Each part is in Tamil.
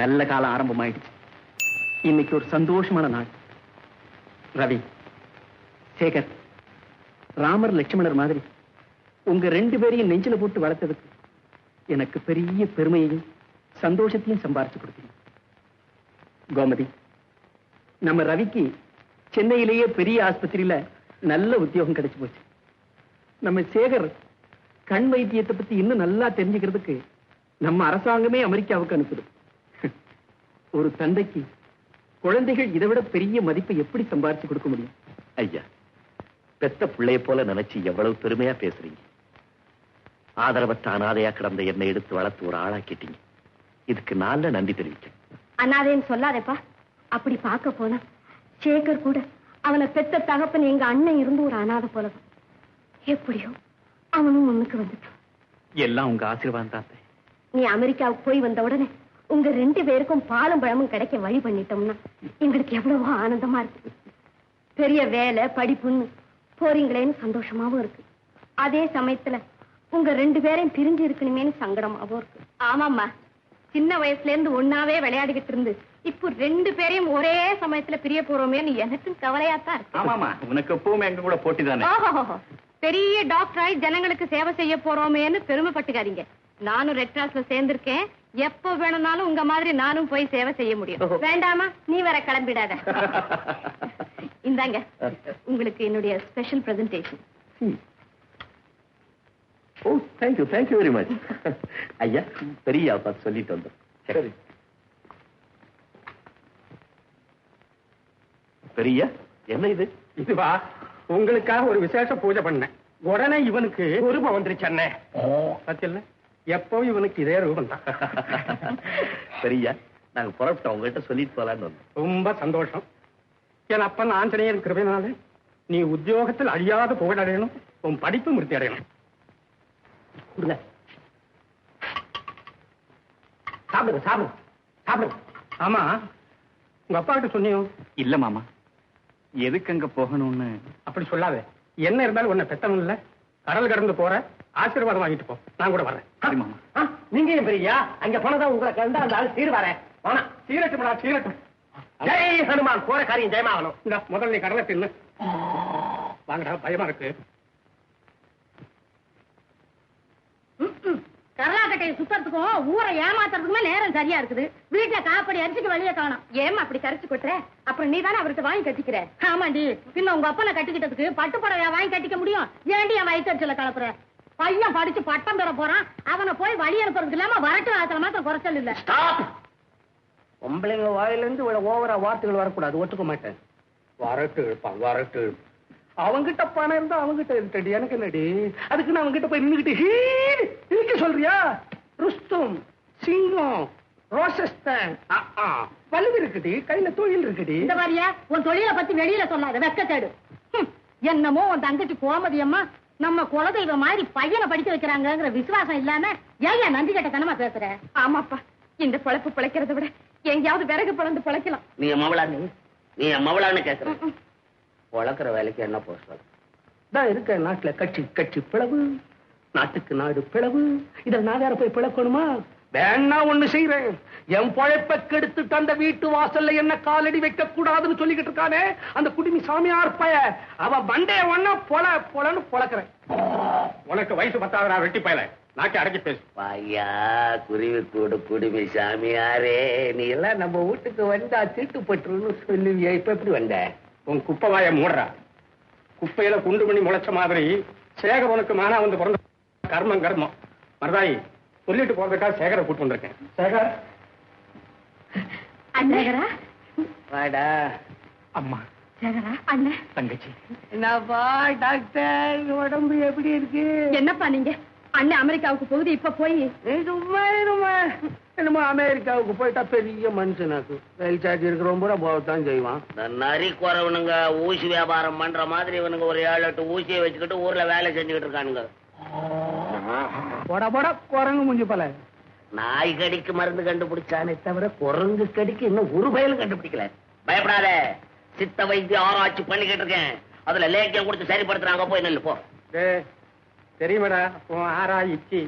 நல்ல காலம் ஆரம்பமாயிடுச்சு. இன்னைக்கு ஒரு சந்தோஷமான நாள். ரவி, சேகர், ராமர் லட்சுமணர் மாதிரி உங்க 2 பேரையும் நெஞ்சில போட்டு வளர்த்ததுக்கு எனக்கு பெரிய பெருமையையும் சந்தோஷத்தையும் சம்பாரிச்சு கொடுத்தீங்க. கோமதி, நம்ம ரவிக்கு சென்னையிலேயே பெரிய ஆஸ்பத்திரியில நல்ல உத்தியோகம் கிடைச்சு போச்சு. நம்ம சேகர் கண் வைத்தியத்தை பத்தி இன்னும் நல்லா தெரிஞ்சுக்கிறதுக்கு நம்ம அரசாங்கமே அமெரிக்காவுக்கு அனுப்புது. ஒரு தந்தைக்கு குழந்தைகள் இதை விட பெரிய மதிப்பை எப்படி சம்பாரிச்சு கொடுக்க முடியும்? ஐயா, பெத்த பிள்ளைய போல நினைச்சு எவ்வளவு பெருமையா பேசுறீங்க. ஆதரவற்ற அனாதையா கிடந்த என்னை எடுத்து வளர்த்து ஒரு ஆளாக்கிட்டீங்க. இதுக்கு நான் நன்றி தெரிவிக்க. அனாதைன்னு சொல்லாதேப்பா. அப்படி பார்க்க போனா சேகர் கூட அவனை பெத்த தகப்பன் எங்க அண்ணன் இருந்து ஒரு அனாதை போலதான். எப்படியோ அவனும் முன்னுக்கு வந்துட்டான். எல்லாம் உங்க ஆசீர்வாதம் தான். நீ அமெரிக்காவுக்கு போய் வந்த உடனே உங்க 2 பேருக்கும் பாலும் பழமும் கிடைக்க வழி பண்ணிட்டோம்னா எங்களுக்கு எவ்வளவோ ஆனந்தமா இருக்கு. பெரிய வேலை படிப்புன்னு போறீங்களேன்னு சந்தோஷமாவும் இருக்கு. அதே சமயத்துல உங்க 2 பேரையும் பிரிஞ்சு இருக்கணுமேனு சங்கடமாவும் இருக்கு. ஆமாம்மா, சின்ன வயசுல இருந்து ஒன்னாவே விளையாடிக்கிட்டு இருந்து இப்போ 2 பேரையும் ஒரே சமயத்துல பிரிய போறோமேன்னு எனக்கும் கவலையாத்தான் இருக்கு. ஆமாமா, உனக்கு எப்பவுமே எங்க கூட போட்டி தானே. பெரிய டாக்டராய் ஜனங்களுக்கு சேவை செய்ய போறோமேன்னு பெருமைப்பட்டுக்காதீங்க. நானும் ரெட் கிராஸ்ல சேர்ந்திருக்கேன். எப்ப வேணும்னாலும் உங்க மாதிரி நானும் போய் சேவை செய்ய முடியும். வேண்டாமா, நீ வேற கிளம்பிடாத. இந்தாங்க உங்களுக்கு என்னுடைய ஸ்பெஷல் பிரசன்டேஷன். ஓ, தேங்க்யூ வெரி மச். ஐயா, பெரிய பார்த்து சொல்லிட்டு வந்தோம். சரி பெரிய, என்ன இது? இதுவா, உங்களுக்காக ஒரு விசேஷ பூஜை பண்ணேன். உடனே இவனுக்கு ரூபம் வந்துருச்சு. அண்ணே சத்தியல்ல, எப்பவும் இவனுக்கு இதே ரூபம் தான். பெரிய, நாங்க புறப்பட்டோம், உங்ககிட்ட சொல்லிட்டு போலான்னு வந்தோம். ரொம்ப சந்தோஷம். என் அப்பன் ஆஞ்சநேயன் கிருபையினால நீ உத்தியோகத்தில் அழியாத புகழ் அடையணும், உன் படிப்பு மிருத்தி அடையணும். சாப்பிடுங்க சாப்பிடுங்க சாப்பிடுங்க. ஆமா, உங்க அப்பா கிட்ட சொன்னியோ? இல்ல மாமா, எதுக்கு அங்க போகணும்னு. அப்படி சொல்லாத. என்ன இருந்தாலும் உன்னை பெத்தவன் இல்ல, கடல் கடந்து போற, ஆசீர்வாதம் வாங்கிட்டு போ. நான் கூட வரேன். நீங்க ஏன் பெரியா அங்க போனதான் உங்களை கண்டா அந்த ஆள் சீர் வரேன். ஆனா சீரட்டும்டா சீரட்டும். ஜெய் ஹனுமான், போற காரியம் ஜெயமாகணும். இந்த முதல்ல நீ கடலை தின்னு. வாங்கடா, பயமா இருக்கு. கர்நாடகையை சுத்தறதுக்கும் ஊரை ஏமாத்துறதுக்குமே நேரம் சரியா இருக்குது. வீட்டுல காப்படி அரிசிக்கு வழிய காணும். ஏமா அப்படி கரைச்சு கொட்டுற? அப்புறம் நீ தானே அவர்கிட்ட வாங்கி கட்டிக்கிற. ஆமாண்டி, பின்ன உங்க அப்பனை கட்டிக்கிட்டதுக்கு பட்டு புடவையா வாங்கி கட்டிக்க முடியும்? ஏண்டி என் வயிற்றுல கலப்புற? பையன் படிச்சு பட்டம் பெற போறான், அவனை போய் வழி அனுப்புறதுக்கு இல்லாம வரட்டு வாசல மாத்திரம் குறைச்சல் இல்ல. பொம்பளைங்க வாயிலிருந்து ஓவரா வார்த்தைகள் வரக்கூடாது, ஒத்துக்க மாட்டேன். வரட்டு இழுப்பான், வரட்டு இழுப்பான். அவங்கிட்ட பணம் இருந்தா அவங்கிட்ட இருக்கடி, எனக்கு என்னடி? அதுக்கு நான் அவங்கிட்ட போய் நின்னுக்கிட்டு சொல்றியா? ருஸ்தும், சிங்கம், ரோசஸ்தான் வலு இருக்குடி, கையில தொழில் இருக்குடி. இந்த மாதிரியா உன் தொழிலை பத்தி வெளியில சொல்லாத, வெக்கத்தேடு. என்னமோ உன் தங்கச்சி கோமதி அம்மா நம்ம குலதெய்வம் மாதிரி பையனை படிக்க வைக்கிறாங்கிற விசுவாசம் இல்லாம ஏன் நன்றி கட்ட தனமா பேசுற? ஆமாப்பா, இந்த பொழப்பு பிழைக்கிறத விட எங்கேயாவது விறகு பிளந்து பிழைக்கலாம். நீ மவளான்னு கேட்கற வளர்க்குற வேலைக்கு என்ன போஸ்ட் இருக்க? நாட்டுல கட்சி கட்சி பிளவு, நாட்டுக்கு நாடு பிளவு. இத நான் வேற போய் பிளக்கணுமா? வேணா ஒண்ணு செய்யறேன். என் பொழைப்ப கெடுத்துட்டு அந்த வீட்டு வாசல்ல என்ன காலடி வைக்க கூடாதுன்னு சொல்லிக்கிட்டு இருக்கானே அந்த குடிமி சாமியார் பய, அவ மண்டைய ஒண்ணா பொலன்னு பொழக்கிறேன். உனக்கு வயசு 10 வெட்டி பயல, நாக்கி அடக்கி பேசு. பையா, குருவி கூடு குடிமி சாமியாரே, நீ எல்லாம் நம்ம வீட்டுக்கு வந்தா தீட்டு பட்டுருன்னு சொல்லுவியா? இப்ப எப்படி வந்த? உன் குப்பை வாய மூடுறா. குப்பையில குண்டு பண்ணி முளைச்ச மாதிரி சேகர் உனக்கு மானா வந்து பிறந்த கர்மம் கர்மம். மருதாயி, சொல்லிட்டு போறதுக்காக சேகரை கூட்டு வந்திருக்கேன். சேகர், அண்ணா வாடா. அம்மா, சேகரா, அண்ணன், தங்கச்சி. என்னப்பா டாக்டர், உடம்பு எப்படி இருக்கு? என்னப்பா நீங்க? அண்ணன் அமெரிக்காவுக்கு போகுது, இப்ப போய் என்னமோ அமெரிக்காவுக்கு போயிட்டா பெரிய மனுஷனாக்கு ரயில் சார்ஜ் இருக்கிறவங்க போகத்தான் செய்வான். நரி குறவனுங்க ஊசி வியாபாரம் பண்ற மாதிரி இவனுங்க ஒரு 7-8 ஊசியை வச்சுக்கிட்டு ஊர்ல வேலை செஞ்சுக்கிட்டு இருக்கானுங்க. போட குரங்கு முஞ்சி போல. நாய் கடிக்கு மருந்து கண்டுபிடிச்சானே தவிர குரங்கு கடிக்கு இன்னும் ஒரு பயலும் கண்டுபிடிக்கல. பயப்படாத, சித்த வைத்திய ஆராய்ச்சி பண்ணிக்கிட்டு இருக்கேன். அதுல லேக்கியம் கொடுத்து சரிப்படுத்துறாங்க, போய் நெல்லு போ. தெரியுமாடா ஆராய்ச்சி?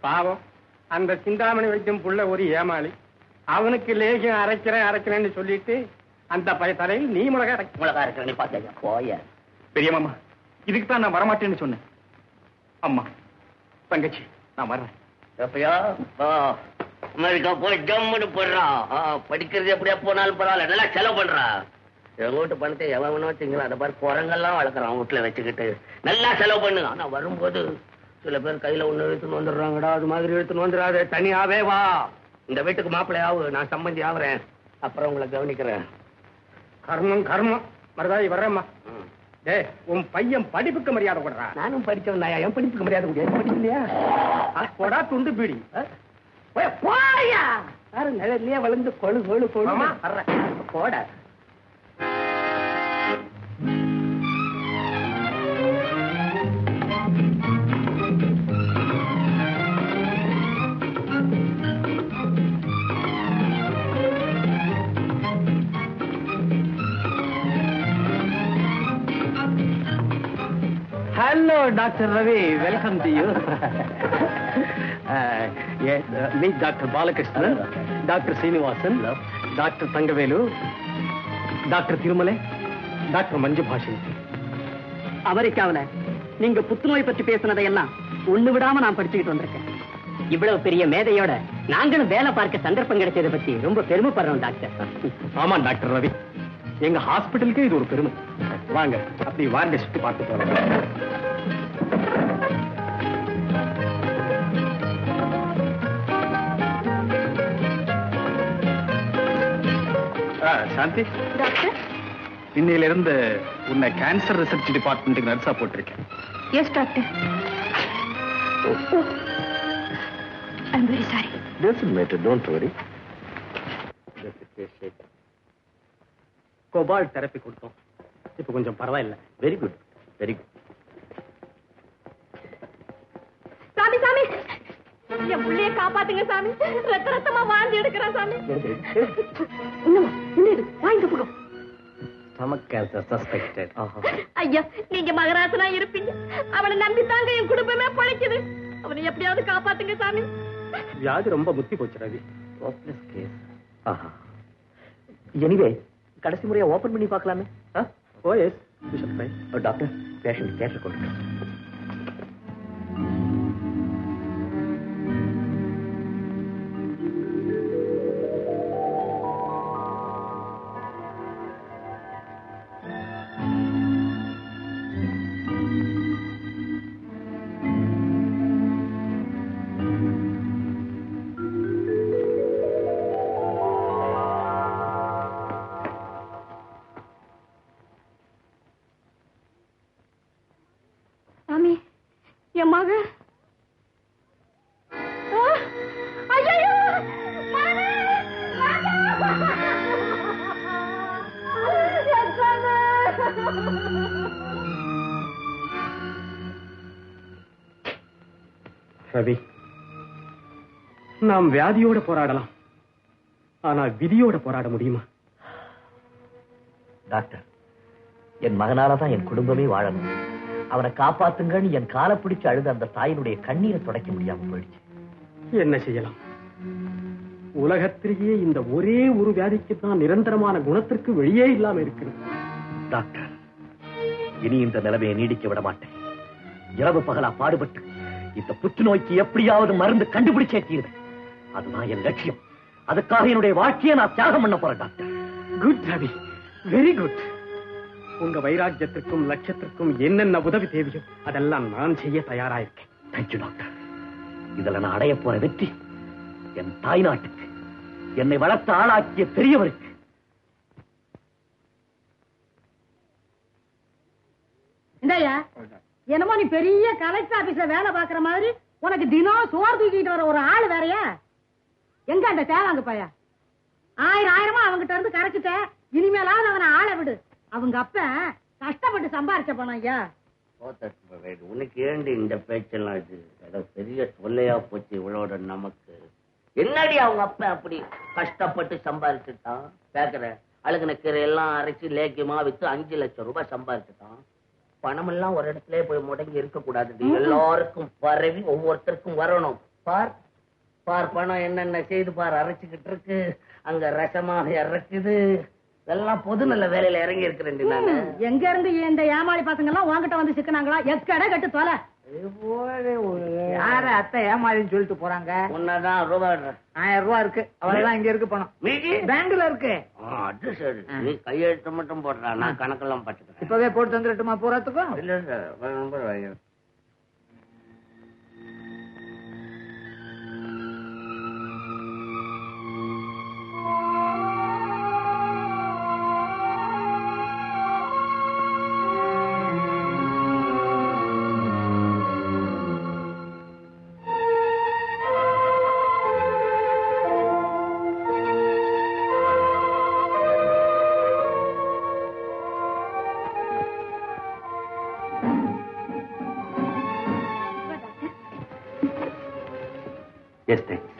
பாவம், அந்த சிந்தாமணி வைத்தியம் புள்ள ஒரு ஏமாளி. அவனுக்கு லேகியம் அரைக்கிறேன்னு சொல்லிட்டு அந்த தலையில் நீ மிளகா அரைக்கிற நீ பாத்தியா போய பெரியம்மா, இதுக்கு தான் நான் வரமாட்டேன்னு சொன்னேன். அம்மா தங்கச்சி, நான் வர்றேன். எப்பயா அமெரிக்கா போய் ஜம்முன்னு போடுறா. படிக்கிறது எப்படியா போனாலும் பரவாயில்ல, நல்லா செலவு பண்றா. எங்க வீட்டு பணத்தை எவனோ வச்சுங்களா, அதை பாரு குரங்கெல்லாம் வளர்க்குறான் வீட்டுல வச்சுக்கிட்டு. நல்லா செலவு பண்ணு. ஆனா வரும்போது சில பேர் கையில ஒண்ணு இழுத்துன்னு வந்துடுறாங்கடா. அது மாதிரி இழுத்துன்னு வந்துடாது, தனியாவே வா. இந்த வீட்டுக்கு மாப்பிள்ளை ஆகு, நான் சம்பந்தி ஆகுறேன். அப்புறம் உங்களை கவனிக்கிறேன். கர்மம் கர்மம். மருதாவி வர்றேம்மா. டே, உன் பையன் படிப்புக்கு மரியாதை கொடுறா. நானும் படிச்சவன், என் படிப்புக்கு மரியாதை முடியாது. படிக்கலையா போடா துண்டு பீடி. போயா யாரு நிழல்லையே வளர்ந்து கொழு கொழு கொழு. போட Hello, Dr. Ravi. Welcome to you. Yes, meet Dr. Balakrishnan, Dr. Srinivasan, Dr. Thangavelu, Dr. Thirumale, Dr. Manju Bhashan. அமெரிக்காவில் நீங்க புத்துநோய் பற்றி பேசினதையெல்லாம் ஒண்ணு விடாம நான் படிச்சுக்கிட்டு வந்திருக்கேன். இவ்வளவு பெரிய மேதையோட நாங்களும் வேலை பார்க்க சந்தர்ப்பம் கிடைச்சதை பத்தி ரொம்ப பெருமைப்படுறோம் டாக்டர். ஆமா டாக்டர் ரவி, எங்க ஹாஸ்பிட்டலுக்கு இது ஒரு பெருமை. வாங்க அப்படி வார்டை சுத்தி பார்த்து போறோம். சாந்தி, இன்னையில இருந்து உன்னை கேன்சர் ரிசர்ச் டிபார்ட்மெண்ட்டுக்கு நர்ஸா போட்டிருக்கேன். Yes doctor. I'm very sorry. Doesn't matter, don't worry. Gopal therapy கொடுத்தோம், இப்ப கொஞ்சம் பரவாயில்ல. Very good, very good. சாமி சாமி, என் புள்ளைய காப்பாத்துங்க சாமி. ரத்த ரத்தமா வாழ்ந்து எடுக்கிறான் சாமி. வாங்க போகும். Stomach cancer suspected. ஐயா, நீங்க மகராசனா இருப்பீங்க. அவனை நம்பித்தாங்க என் குடும்பமே பழைக்குது. அவனை எப்படியாவது காப்பாத்துங்க சாமி. வியாதி ரொம்ப முத்தி போச்சு ரவி. Hopeless case. எனிவே கடைசி முறையா ஓபன் பண்ணி பார்க்கலாமே. Oh yes, you should try. Doctor, patient கேட்க கொண்டு. சாமி, என் மக. ஐயோ, ரவி, நாம் வியாதியோட போராடலாம், ஆனா விதியோட போராட முடியுமா? டாக்டர், என் மகனாலதான் என் குடும்பமே வாழணும். அவனை காப்பாத்துங்கன்னு என் காலை பிடிச்சு அழுத அந்த தாயினுடைய கண்ணீரை துடைக்க முடியாம போயிடுச்சு. என்ன செய்யலாம்? உலகத்திலேயே இந்த ஒரே ஒரு வியாதிக்கு தான் நிரந்தரமான குணத்திற்கு வெளியே இல்லாம இருக்கிறது. டாக்டர், இனி இந்த நிலைமையை நீடிக்க விட மாட்டேன். இரவு பகலா பாடுபட்டு இந்த புற்றுநோய்க்கு எப்படியாவது மருந்து கண்டுபிடிச்சே தீர்வேன். அதுதான் என் லட்சியம். அதுக்காக என்னுடைய வாழ்க்கையை நான் தியாகம் பண்ண போறேன் doctor. Good Ravi, very good. உங்க வைராக்கியத்திற்கும் லட்சியத்திற்கும் என்னென்ன உதவி தேவையோ அதெல்லாம் நான் செய்ய தயாராயிருக்கேன். Thank you doctor. இதுல நான் அடைய போற வெற்றி என் தாய் நாட்டுக்கு, என்னை வளர்த்த ஆளாக்கிய பெரியவருக்கு. இந்தாயா, என்னமோ நீ பெரிய கலெக்டர் ஆபீஸ்ல வேலை பாக்குற மாதிரி உனக்கு தினம் சோறு தூக்கிட்டு வர ஒரு ஆள் வேறையா? எங்க அந்த தேவாங்க பையா? ஆயிரமா அவங்கிட்ட இருந்து கரைச்சிட்ட. இனிமேலாவது அவனை ஆளை விடு. அவங்க அப்ப கஷ்டப்பட்டு சம்பாரிச்ச பணம் ஐயா. உனக்கு ஏண்டி இந்த பேச்செல்லாம்? இது பெரிய தொல்லையா போச்சு இவளோட நமக்கு. என்னடி அவங்க அப்ப அப்படி கஷ்டப்பட்டு சம்பாரிச்சுட்டான்? கேக்குற அழுகுன கீரை எல்லாம் அரைச்சு லேக்கியமா வித்து 5 லட்சம் ரூபாய் சம்பாரிச்சுட்டான். பணம் எல்லாம் ஒரு இடத்துல போய் முடங்கி இருக்க கூடாது. எல்லாருக்கும் பரவி ஒவ்வொருத்தருக்கும் வரணும். பார், பார் பணம் என்னென்ன செய்து பார் அரைச்சுக்கிட்டு இருக்கு, அங்க ரசமாக இறக்குது. இதெல்லாம் பொது நல்ல வேலையில இறங்கி இருக்கிறேன் நானு. எங்க இருந்து இந்த ஏமாளி பசங்க எல்லாம் உன்கிட்ட வந்து சிக்கினாங்களா? எக்கடை கட்டு தொலை. யார அத்தை ஏமாளின்னு சொல்லிட்டு போறாங்க? உன்னதான் ரூபாய் 1000 ரூபாய் இருக்கு, அவ்வளவுதான். இங்க இருக்கு பணம், மீதி பேங்க்ல இருக்கு. அது சரி, நீ கையெழுத்து மட்டும் போடுறா, நான் கணக்கெல்லாம் பாத்துக்கிறேன். இப்பவே போட்டு வந்துட்டுமா போறதுக்கும்? இல்ல சார், நம்பர் வாங்க. Yes, thanks.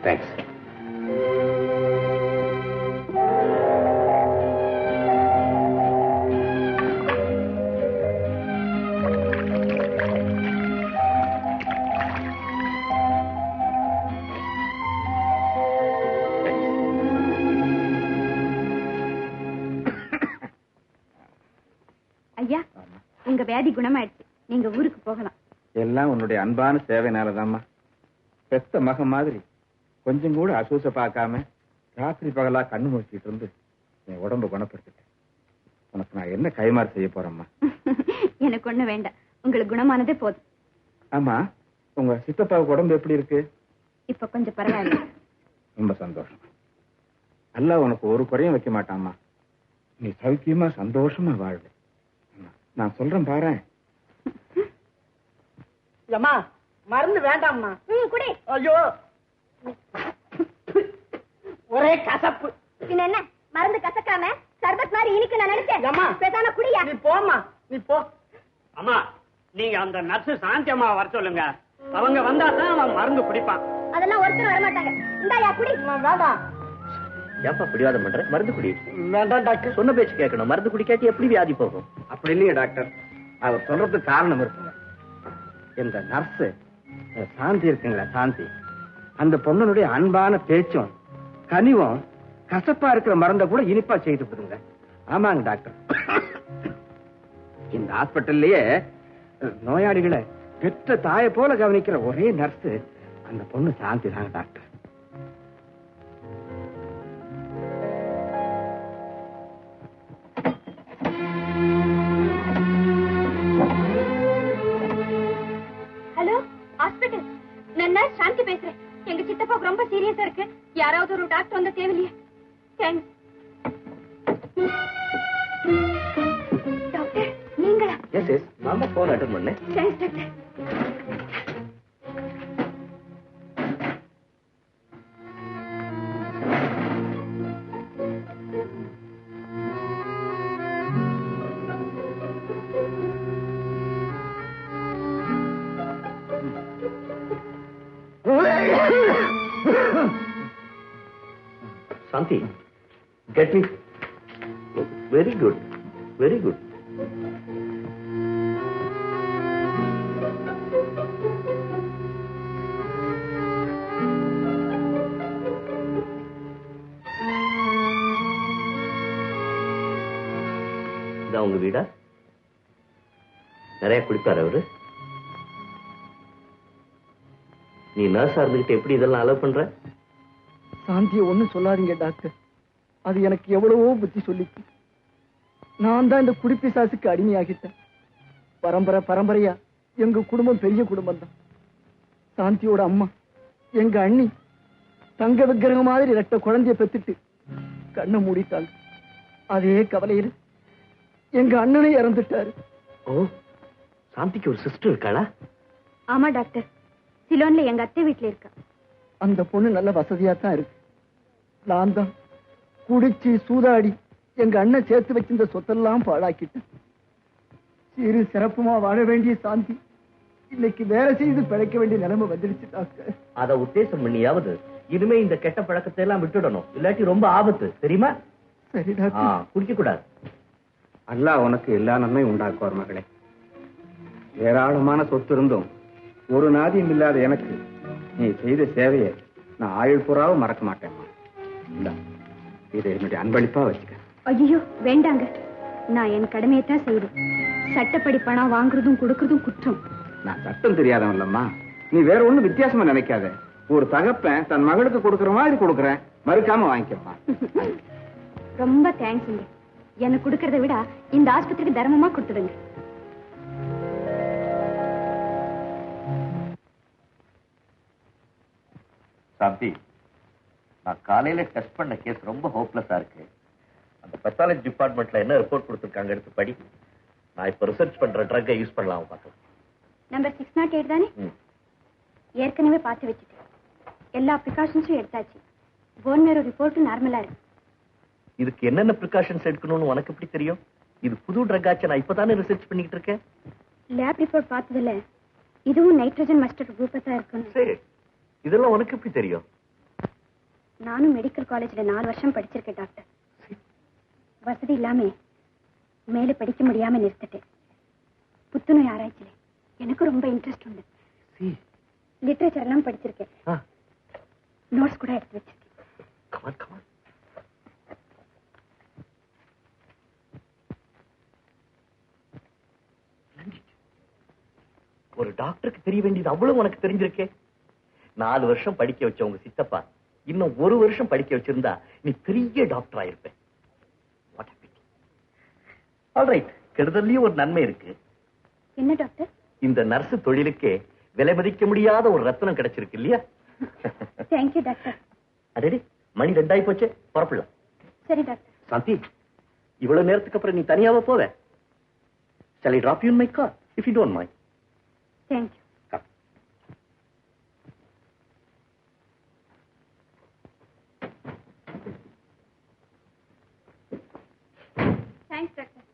Thanks. ஐயா, உங்க வியாதி குணமாயிடுச்சு, நீங்க ஊருக்கு போகலாம். எல்லாம் உன்னுடைய அன்பான சேவைனாலதாம்மா. பெத்த மகன் மாதிரி கொஞ்சம் கூட அசூச பார்க்காம ராத்திரி பகலா கண்ணு முடிச்சிட்டு இருந்து என் உடம்பு குணப்படுத்திட்டேன். உனக்கு நான் என்ன கைமாறு செய்ய போறேம்மா? எனக்கு ஒண்ணு வேண்டாம், உங்களுக்கு குணமானதே போதும். ஆமா, உங்க சித்தப்பாவுக்கு உடம்பு எப்படி இருக்கு? இப்ப கொஞ்சம் பரவாயில்ல. ரொம்ப சந்தோஷம். அல்ல உனக்கு ஒரு குறையும் வைக்க மாட்டாமா. நீ சௌக்கியமா சந்தோஷமா வாழ்வு. நான் சொல்றேன் பாரு. அம்மா, மருந்து வேண்டாம்மா. குடி. ஐயோ, ஒரே கசப்பு. பின்ன என்ன, மருந்து கசக்காம சர்பத் மாதிரி இனிக்கு நான் நினைச்சேன். அம்மா, பேசாம குடியா. நீ போம்மா, நீ போ. அம்மா, நீங்க அந்த நர்ஸ் சாந்தி அம்மா வர சொல்லுங்க. அவங்க வந்தா தான் அவன் மருந்து குடிப்பான். அதெல்லாம் ஒருத்தர் வர மாட்டாங்க. இந்தாயா குடி. வேண்டாம். ஏப்பா பிடிவாதம் பண்ற? மருந்து குடி. வேண்டாம் டாக்டர். சொன்ன பேச்சு கேட்கணும். மருந்து குடிக்காட்டி எப்படி வியாதி போகும்? அப்படி இல்லையே டாக்டர், அவர் சொல்றதுக்கு காரணம் இருக்குங்க. இந்த நர்ஸ் சாந்தி இருக்குங்களா, சாந்தி, அந்த பொண்ணுடைய அன்பான பேச்சும் கனிவும் கசப்பா இருக்கிற மருந்த கூட இனிப்பா செய்து விடுங்க. ஆமாங்க டாக்டர், இந்த ஹாஸ்பிட்டல்லயே நோயாளிகளை பெற்ற தாயை போல கவனிக்கிற ஒரே நர்ஸ் அந்த பொண்ணு சாந்தி தாங்க டாக்டர். Hello, hospital. நான் சாந்தி பேசுறேன். எங்க சித்தப்பாவுக்கு ரொம்ப சீரியஸா இருக்கு. யாராவது ஒரு டாக்டர் வந்தா தேவையில்லையே. டாக்டர் நீங்களா? எஸ் எஸ், நான் தான் போன் அட்டன் பண்ணேன். Thanks doctor. Santi, get me. Very good, very good. இதான் உங்க வீடா? நிறைய குடிப்பாரு அவரு? நீ நர்ஸா இருந்துகிட்டு எப்படி இதெல்லாம் அலோவ் பண்ற? சாந்தியை ஒண்ணும் சொல்லாதீங்க டாக்டர். அது எனக்கு எவ்வளவோ புத்தி சொல்லிச்சு. நான் தான் இந்த குடிப்பிசாசுக்கு அடிமையாகிட்டேன். பரம்பரையா எங்க குடும்பம் பெரிய குடும்பம் தான். சாந்தியோட அம்மா, எங்க அண்ணி, தங்க விக்கிரகம் மாதிரி ரெட்ட குழந்தைய பெத்துட்டு கண்ணை மூடிட்டாங்க. அதே கவலையில எங்க அண்ணனை இறந்துட்டாரு. ஓ, சாந்திக்கு ஒரு சிஸ்டர் இருக்காளா? ஆமா டாக்டர், சிலோன்ல எங்க அத்தை வீட்டுல இருக்கா. அந்த பொண்ணு நல்ல வசதியா தான் இருக்கு. நான் தான் குடிச்சு சூதாடி எங்க அண்ணன் சேர்த்து வச்சிருந்த சொத்தெல்லாம் பாழாக்கிட்டு சிறு சிறப்புமா வாழ வேண்டிய சாந்தி இன்னைக்கு வேலை செய்து பிழைக்க வேண்டிய நிலைமை வந்துடுச்சு டாக்டர். அத உத்தேசம் பண்ணியாவது இனிமே இந்த கெட்ட பழக்கத்தை எல்லாம் விட்டுடணும், இல்லாட்டி ரொம்ப ஆபத்து தெரியுமா? சரி டாக்டர். குடிக்க கூடாது. அல்லாஹ் உனக்கு எல்லா நன்மையும் உண்டாக்குவார் மகளே. ஏராளமான சொத்து இருந்தும் ஒரு நாதியும் இல்லாத எனக்கு நீ செய்த சேவையை நான் ஆயுள் பூராவும் மறக்க மாட்டேன். இதை என்னுடைய அன்பளிப்பா வச்சுக்க. ஐயோ வேண்டாங்க, நான் என் கடமையை தான் செய்வேன். சட்டப்படி பணம் வாங்குறதும் கொடுக்கறதும் குற்றம். நான் சட்டம் தெரியாதவன் இல்லம்மா. நீ வேற ஒண்ணும் வித்தியாசமா நினைக்காத. ஒரு தகப்பன் தன் மகளுக்கு கொடுக்கற மாதிரி கொடுக்கறேன், மறுக்காம வாங்கிக்கப்பா. ரொம்ப தேங்க்ஸுங்க. எனக்கு கொடுக்கறத விட இந்த ஆஸ்பத்திரிக்கு தர்மமா கொடுத்துடுங்க. சாந்தி, நான் காலையில டெஸ்ட் பண்ண கேஸ் ரொம்ப ஹோப்லெஸ்ஸா இருக்கு. அந்த பெத்தாலஜி டிபார்ட்மெண்ட்ல என்ன ரிப்போர்ட் கொடுத்துருக்காங்க எடுத்து படி. நான் இப்ப ரிசர்ச் பண்ற ட்ரக்கை யூஸ் பண்ணலாம் பார்க்கலாம். நம்பர் 608 தானே? ஏற்கனவே பார்த்து வச்சுட்டேன். எல்லா ப்ரிகாஷன்ஸும் எடுத்தாச்சு. போன் மேரோ ரிப்போர்ட் நார்மலா இருக்கு. இதுக்கு என்னென்ன ப்ரிகாஷன்ஸ் எடுக்கணும்னு உனக்கு எப்படி தெரியும்? இது புது ட்ரக் ஆச்சு, நான் இப்பதானே ரிசர்ச் பண்ணிட்டு இருக்கேன். லேப் ரிப்போர்ட் பார்த்ததுல இதுவும் நைட்ரஜன் மஸ்டர்ட் குரூப்பா தான் இருக்குன்னு. சரி, இதெல்லாம் உனக்கு எப்படி தெரியும்? நானும் மெடிக்கல் காலேஜ்ல 4 வருஷம் படிச்சிருக்கேன் டாக்டர். வசதி இல்லாம மேல படிக்க முடியாம நிறுத்திட்டேன். புத்துநோய் ஆராய்ச்சியில எனக்கு ரொம்ப இன்ட்ரெஸ்ட் உண்டு. லிட்டரேச்சர் எல்லாம் படிச்சிருக்கேன். நோட்ஸ் கூட எடுத்து வச்சிருக்கேன். ஒரு டாக்டருக்கு தெரிய வேண்டியது அவ்வளவு உனக்கு தெரிஞ்சிருக்கே. 4 வருஷம் படிக்க வச்ச உங்க சித்தப்பா இன்னும் 1 வருஷம் படிக்க வச்சிருந்தா நீ பெரிய டாக்டர் ஆயிருப்ப. ஆல்ரைட், கெடுதல்லயும் ஒரு நன்மை இருக்கு. என்ன டாக்டர்? இந்த நர்ஸ் தொழிலுக்கே விலை மதிக்க முடியாத ஒரு ரத்னம் கிடைச்சிருக்கு இல்லையா? Thank you doctor. அடடி, மணி 2 ஆகி போச்சே, புறப்படலாம். சரி டாக்டர். சாந்தி, இவ்வளவு நேரத்துக்கு அப்புறம் நீ தனியாவ போவ? Shall I drop you in my car if you don't mind? Thank you. Thanks doctor.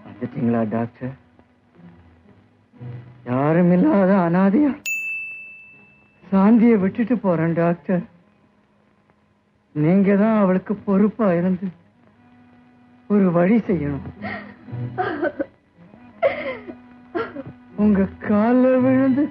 வந்துட்டீங்களா டாக்டர்? யாரும் இல்லாத அனாதையா சாந்தியை விட்டுட்டு போறேன் டாக்டர். நீங்க தான் அவளுக்கு பொறுப்பா இருந்து ஒரு வழி செய்யணும். உங்க கால விழுந்து